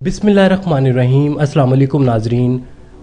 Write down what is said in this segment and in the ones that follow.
बिस्मिल्लाहिर्रहमानिर्रहीम। अस्सलाम वालेकुम नाजरीन,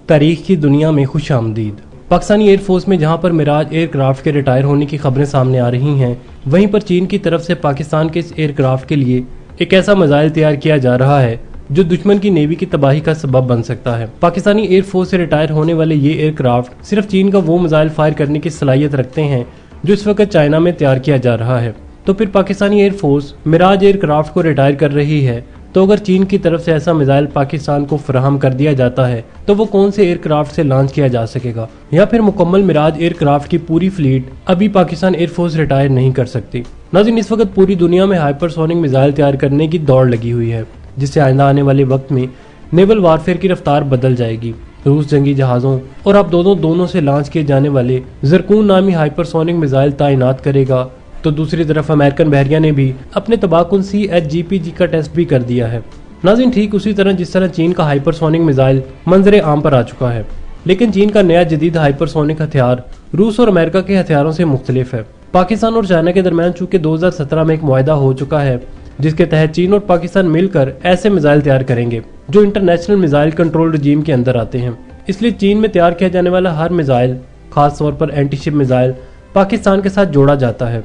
तारीख की दुनिया में खुश आमदीद। पाकिस्तानी एयरफोर्स में जहां पर मिराज एयरक्राफ्ट के रिटायर होने की खबरें सामने आ रही हैं, वहीं पर चीन की तरफ से पाकिस्तान के इस एयरक्राफ्ट के लिए एक ऐसा मिसाइल तैयार किया जा रहा है जो दुश्मन की नेवी की तबाही का सबब बन सकता है। पाकिस्तानी एयरफोर्स से रिटायर होने वाले ये एयरक्राफ्ट सिर्फ चीन का वो मिसाइल फायर करने की सलाहियत रखते हैं जो इस वक्त चाइना में तैयार किया जा रहा है। तो फिर पाकिस्तानी एयरफोर्स मिराज एयरक्राफ्ट को रिटायर कर रही है, तो अगर चीन की तरफ से ऐसा मिसाइल पाकिस्तान को फराहम कर दिया जाता है तो वो कौन से एयरक्राफ्ट से लॉन्च किया जा सकेगा, या फिर मुकम्मल मिराज एयरक्राफ्ट की पूरी फ्लीट अभी पाकिस्तान एयरफोर्स रिटायर नहीं कर सकती। नाज़रीन, इस वक्त पूरी दुनिया में हाइपरसोनिक मिसाइल तैयार करने की दौड़ लगी हुई है, जिससे आइंदा आने वाले वक्त में नेवल वारफेयर की रफ्तार बदल जाएगी। रूस जंगी जहाज़ों और अब दोनों से लॉन्च किए जाने वाले ज़रकून नामी हाइपरसोनिक मिसाइल तैनात करेगा, तो दूसरी तरफ अमेरिकन बहरिया ने भी अपने तबाहकुन CHGPG का टेस्ट भी कर दिया है। नाज़रीन, ठीक उसी तरह जिस तरह चीन का हाइपरसोनिक मिसाइल मंजरे आम पर आ चुका है, लेकिन चीन का नया जदीद हाइपरसोनिक हथियार रूस और अमेरिका के हथियारों से मुख्तलिफ है। पाकिस्तान और चाइना के दरमियान चूंकि 2017 में एक मुआहदा हो चुका है, जिसके तहत चीन और पाकिस्तान मिलकर ऐसे मिसाइल तैयार करेंगे जो इंटरनेशनल मिसाइल कंट्रोल रजीम के अंदर आते हैं। इसलिए चीन में तैयार किया जाने वाला हर मिसाइल, खास तौर पर एंटीशिप मिसाइल, पाकिस्तान के साथ जोड़ा जाता है।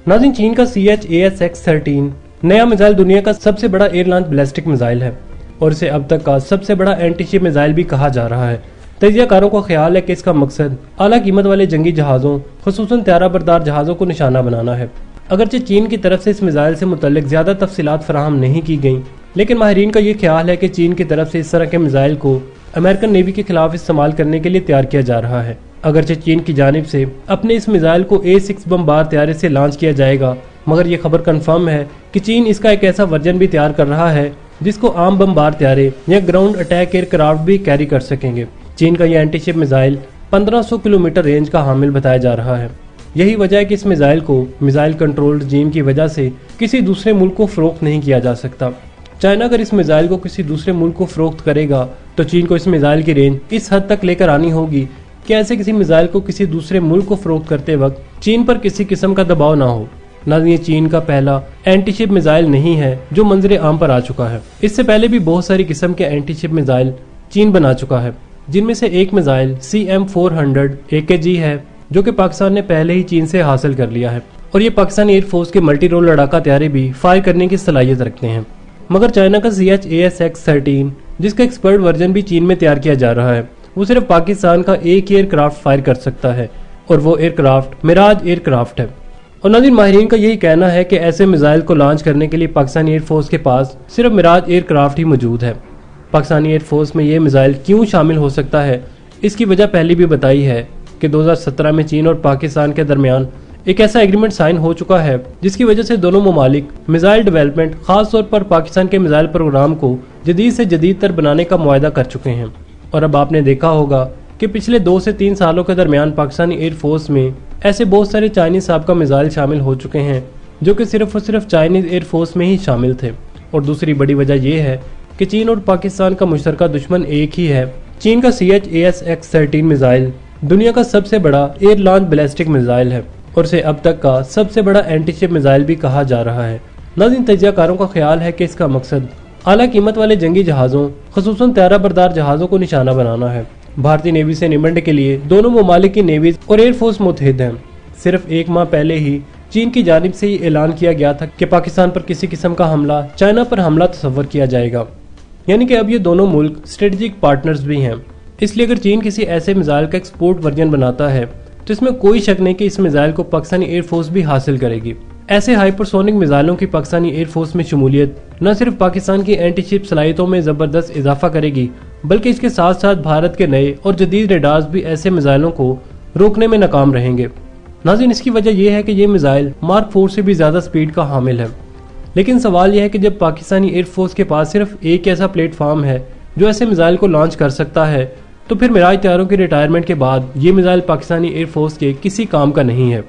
नाज़रीन, चीन का CHASX-13 नया मिसाइल दुनिया का सबसे बड़ा एयर लॉन्च बैलिस्टिक मिसाइल है और इसे अब तक का सबसे बड़ा एंटीशिप मिसाइल भी कहा जा रहा है। तजियाकारों का ख्याल है कि इसका मकसद आला कीमत वाले जंगी जहाज़ों, खुसूसन त्यारा बरदार जहाज़ों को निशाना बनाना है। अगरचे चीन की तरफ से इस मिसाइल से मुतल्लिक ज्यादा तफसीलात फराहम नहीं की गई, लेकिन माहिरीन का ये ख्याल है कि चीन की तरफ से इस तरह के मिसाइल को अमेरिकन नेवी के खिलाफ इस्तेमाल करने के लिए तैयार किया जा रहा है। अगरचे चीन की जानिब से अपने इस मिसाइल को A6 बमबार त्यारे से लॉन्च किया जाएगा, मगर यह खबर कंफर्म है कि चीन इसका एक ऐसा वर्जन भी तैयार कर रहा है जिसको आम बमबार त्यारे या ग्राउंड अटैक एयरक्राफ्ट भी कैरी कर सकेंगे। चीन का यह एंटीशिप मिसाइल 1500 किलोमीटर रेंज का हामिल बताया जा रहा है। यही वजह है कि इस मिसाइल को मिसाइल कंट्रोल रजीम की वजह से किसी दूसरे मुल्क को फरोख्त नहीं किया जा सकता। चाइना अगर इस मिसाइल को किसी दूसरे मुल्क को फरोख्त करेगा तो चीन को इस मिसाइल की रेंज इस हद तक लेकर आनी होगी कि ऐसे किसी मिसाइल को किसी दूसरे मुल्क को फरोख्त करते वक्त चीन पर किसी किस्म का दबाव ना हो। नाज़रीन, ये चीन का पहला एंटीशिप मिसाइल नहीं है जो मंजरे आम पर आ चुका है। इससे पहले भी बहुत सारी किस्म के एंटीशिप मिसाइल चीन बना चुका है, जिनमें से एक मिसाइल CM-400 AKG है जो कि पाकिस्तान ने पहले ही चीन से हासिल कर लिया है, और ये पाकिस्तानी एयरफोर्स के मल्टी रोल लड़ाका त्यारे भी फायर करने की सलाहियत रखते हैं। मगर चाइना का CHASX-13 जिसका एक्सपर्ट वर्जन भी चीन में तैयार किया जा रहा है, वो सिर्फ पाकिस्तान का एक ही एयरक्राफ्ट फायर कर सकता है, और वो एयरक्राफ्ट मिराज एयरक्राफ्ट है। और नाज़रीन, माहिरीन का यही कहना है कि ऐसे मिसाइल को लॉन्च करने के लिए पाकिस्तानी एयरफोर्स के पास सिर्फ मिराज एयरक्राफ्ट ही मौजूद है। पाकिस्तानी एयरफोर्स में ये मिसाइल क्यों शामिल हो सकता है, इसकी वजह पहले भी बताई है कि 2017 में चीन और पाकिस्तान के दरमियान एक ऐसा एग्रीमेंट साइन हो चुका है जिसकी वजह से दोनों ममालिक मिसाइल डेवलपमेंट, खास तौर पर पाकिस्तान के मिसाइल प्रोग्राम को जदीद से जदीद तर बनाने का मुआहदा कर चुके हैं। और अब आपने देखा होगा कि पिछले 2 से 3 सालों के दरमियान पाकिस्तानी एयरफोर्स में ऐसे बहुत सारे चाइनीज साहब का मिसाइल शामिल हो चुके हैं जो कि सिर्फ और सिर्फ चाइनीज एयरफोर्स में ही शामिल थे। और दूसरी बड़ी वजह यह है कि चीन और पाकिस्तान का मुश्तरका दुश्मन एक ही है। चीन का CHASX-13 मिसाइल दुनिया का सबसे बड़ा एयर लॉन्च बैलिस्टिक मिसाइल है और इसे अब तक का सबसे बड़ा एंटीशिप मिसाइल भी कहा जा रहा है। नाज़रीन, तजियाकारों का ख्याल है कि इसका मकसद आला कीमत वाले जंगी जहाज़ों, खुसूसन त्यारा बरदार जहाज़ों को निशाना बनाना है। भारतीय नेवी से निमटने के लिए दोनों ममालिक की नेवीज और एयरफोर्स मुतहिद हैं। सिर्फ 1 माह पहले ही चीन की जानिब से ही ऐलान किया गया था कि पाकिस्तान पर किसी किस्म का हमला चाइना पर हमला तसव्वुर किया जाएगा, यानी कि अब ये दोनों मुल्क स्ट्रेटेजिक पार्टनर्स भी हैं। इसलिए अगर चीन किसी ऐसे मिसाइल का एक्सपोर्ट वर्जन बनाता है तो इसमें कोई शक नहीं कि इस मिसाइल को पाकिस्तानी एयरफोर्स भी हासिल करेगी। ऐसे हाइपरसोनिक मिसाइलों की पाकिस्तानी एयरफोर्स में शमूलियत न सिर्फ पाकिस्तान की एंटीशिप सलाहियतों में जबरदस्त इजाफा करेगी, बल्कि इसके साथ साथ भारत के नए और जदीद रेडार्स भी ऐसे मिसाइलों को रोकने में नाकाम रहेंगे। नाज़रीन, इसकी वजह यह है कि ये मिसाइल मार्क 4 से भी ज्यादा स्पीड का हामिल है। लेकिन सवाल यह है कि जब पाकिस्तानी एयरफोर्स के पास सिर्फ एक ऐसा प्लेटफॉर्म है जो ऐसे मिसाइल को लॉन्च कर सकता है, तो फिर मिराज तैयारों की रिटायरमेंट के बाद ये मिसाइल पाकिस्तानी एयरफोर्स के किसी काम का नहीं है।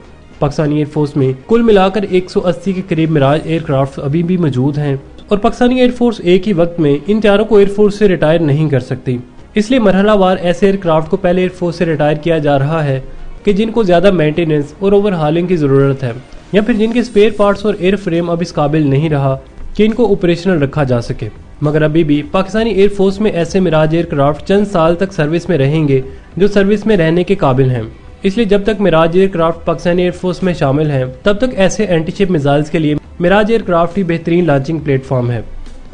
पाकिस्तानी एयरफोर्स में कुल मिलाकर 180 के करीब मिराज एयरक्राफ्ट अभी भी मौजूद हैं, और पाकिस्तानी एयरफोर्स एक ही वक्त में इन तैयारों को एयरफोर्स से रिटायर नहीं कर सकती। इसलिए मरहलावार ऐसे एयरक्राफ्ट को पहले एयरफोर्स से रिटायर किया जा रहा है कि जिनको ज्यादा मेंटेनेंस और ओवरहालिंग की जरूरत है, या फिर जिनके स्पेयर पार्ट्स और एयर फ्रेम अब इस काबिल नहीं रहा कि इनको ऑपरेशनल रखा जा सके। मगर अभी भी पाकिस्तानी एयर फोर्स में ऐसे मिराज एयरक्राफ्ट चंद साल तक सर्विस में रहेंगे जो सर्विस में रहने के काबिल हैं। इसलिए जब तक मिराज एयरक्राफ्ट पाकिस्तानी एयरफोर्स में शामिल हैं, तब तक ऐसे एंटीशिप मिसाइल्स के लिए मिराज एयरक्राफ्ट ही बेहतरीन लॉन्चिंग प्लेटफॉर्म है।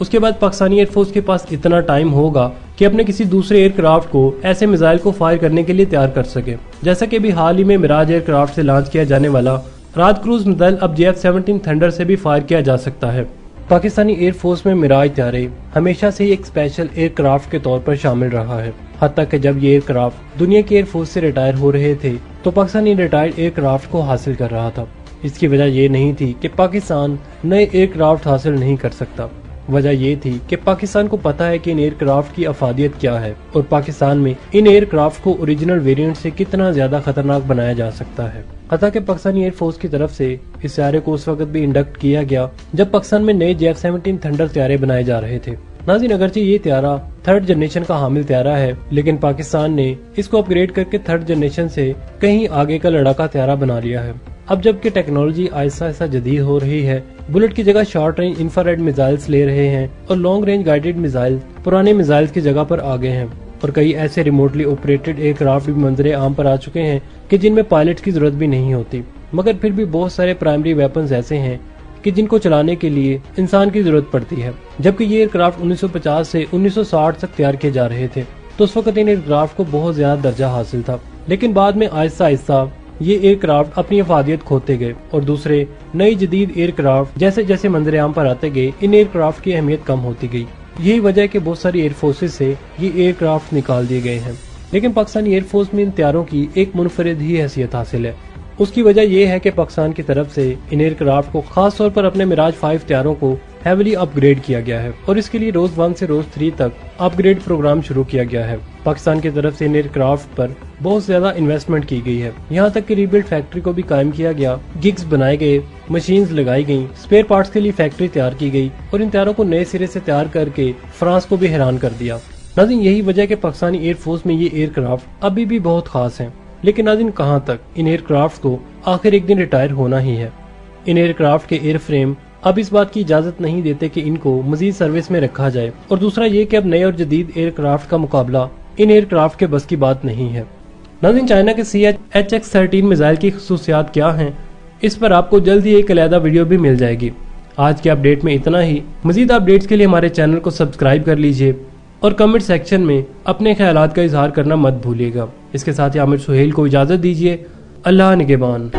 उसके बाद पाकिस्तानी एयरफोर्स के पास इतना टाइम होगा कि अपने किसी दूसरे एयरक्राफ्ट को ऐसे मिसाइल को फायर करने के लिए तैयार कर सके। जैसा कि अभी हाल ही में मिराज एयरक्राफ्ट से लॉन्च किया जाने वाला रात क्रूज मिसाइल अब JF-17 थंडर से भी फायर किया जा सकता है। पाकिस्तानी एयरफोर्स में मिराज तैयारी हमेशा से ही एक स्पेशल एयरक्राफ्ट के तौर पर शामिल रहा है। हत्ता कि जब ये एयरक्राफ्ट दुनिया के एयरफोर्स से रिटायर हो रहे थे तो पाकिस्तानी रिटायर्ड एयरक्राफ्ट को हासिल कर रहा था। इसकी वजह ये नहीं थी कि पाकिस्तान नए एयरक्राफ्ट हासिल नहीं कर सकता, वजह ये थी कि पाकिस्तान को पता है कि इन एयरक्राफ्ट की अफादियत क्या है और पाकिस्तान में इन एयरक्राफ्ट को ओरिजिनल वेरिएंट से कितना ज्यादा खतरनाक बनाया जा सकता है। हत्ता कि पाकिस्तानी एयरफोर्स की तरफ से इस तैयारे को उस वक्त भी इंडक्ट किया गया जब पाकिस्तान में नए JF-17 थंडर तैयारे बनाए जा रहे थे। नाज़रीन, अगरचे ये तैयारा थर्ड जनरेशन का हामिल तैयारा है, लेकिन पाकिस्तान ने इसको अपग्रेड करके थर्ड जनरेशन से कहीं आगे का लड़ाका तैयारा बना लिया है। अब जबकि टेक्नोलॉजी आहिस्ता आहिस्ता जदीद हो रही है, बुलेट की जगह शॉर्ट रेंज इंफ्रारेड मिसाइल्स ले रहे हैं और लॉन्ग रेंज गाइडेड मिसाइल पुराने मिसाइल्स की जगह पर आ गए हैं और कई ऐसे रिमोटली ऑपरेटेड एयरक्राफ्ट भी मंजरे आम पर आ चुके हैं कि जिनमें पायलट की जरूरत भी नहीं होती। मगर फिर भी बहुत सारे प्राइमरी वेपन्स ऐसे हैं कि जिनको चलाने के लिए इंसान की जरूरत पड़ती है। जबकि ये एयरक्राफ्ट 1950 से 1960 तक तैयार किए जा रहे थे तो उस वक्त इन एयरक्राफ्ट को बहुत ज्यादा दर्जा हासिल था, लेकिन बाद में आहिस्ता आहिस्ता ये एयरक्राफ्ट अपनी अफादियत खोते गए और दूसरे नई जदीद एयरक्राफ्ट जैसे जैसे मंजरे आम पर आते गए इन एयरक्राफ्ट की अहमियत कम होती गई। यही वजह है कि बहुत सारी एयरफोर्सेस से ये एयरक्राफ्ट निकाल दिए गए हैं, लेकिन पाकिस्तानी एयरफोर्स में इन तैयारों की एक मुनफरिद ही हैसियत हासिल है। उसकी वजह यह है कि पाकिस्तान की तरफ से इन एयरक्राफ्ट को खास तौर पर अपने मिराज 5 तैयारों को हेवली अपग्रेड किया गया है और इसके लिए रोज 1 से रोज 3 तक अपग्रेड प्रोग्राम शुरू किया गया है। पाकिस्तान की तरफ से इन एयरक्राफ्ट पर बहुत ज्यादा इन्वेस्टमेंट की गई है। यहाँ तक कि रीबिल्ड फैक्ट्री को भी कायम किया गया, गिग्स बनाए गए, मशीन्स लगाई गई, स्पेयर पार्ट्स के लिए फैक्ट्री तैयार की गई और इन तैयारों को नए सिरे से तैयार करके फ्रांस को भी हैरान कर दिया। नाज़रीन, यही वजह है कि पाकिस्तानी एयरफोर्स में ये एयरक्राफ्ट अभी भी बहुत खास हैं। लेकिन नाज़रीन, कहाँ तक इन एयरक्राफ्ट को आखिर एक दिन रिटायर होना ही है। इन एयरक्राफ्ट के एयरफ्रेम अब इस बात की इजाजत नहीं देते कि इनको मजीद सर्विस में रखा जाए और दूसरा ये कि अब नए और जदीद एयरक्राफ्ट का मुकाबला इन एयरक्राफ्ट के बस की बात नहीं है। नाज़रीन, चाइना के CH-13 मिसाइल की खसूसियात क्या हैं, इस पर आपको जल्द ही एक अलहदा वीडियो भी मिल जाएगी। आज के अपडेट में इतना ही। मजीद अपडेट्स के लिए हमारे चैनल को सब्सक्राइब कर लीजिए और कमेंट सेक्शन में अपने ख्यालात का इजहार करना मत भूलिएगा। इसके साथ ही आमिर सुहेल को इजाजत दीजिए। अल्लाह निगहबान।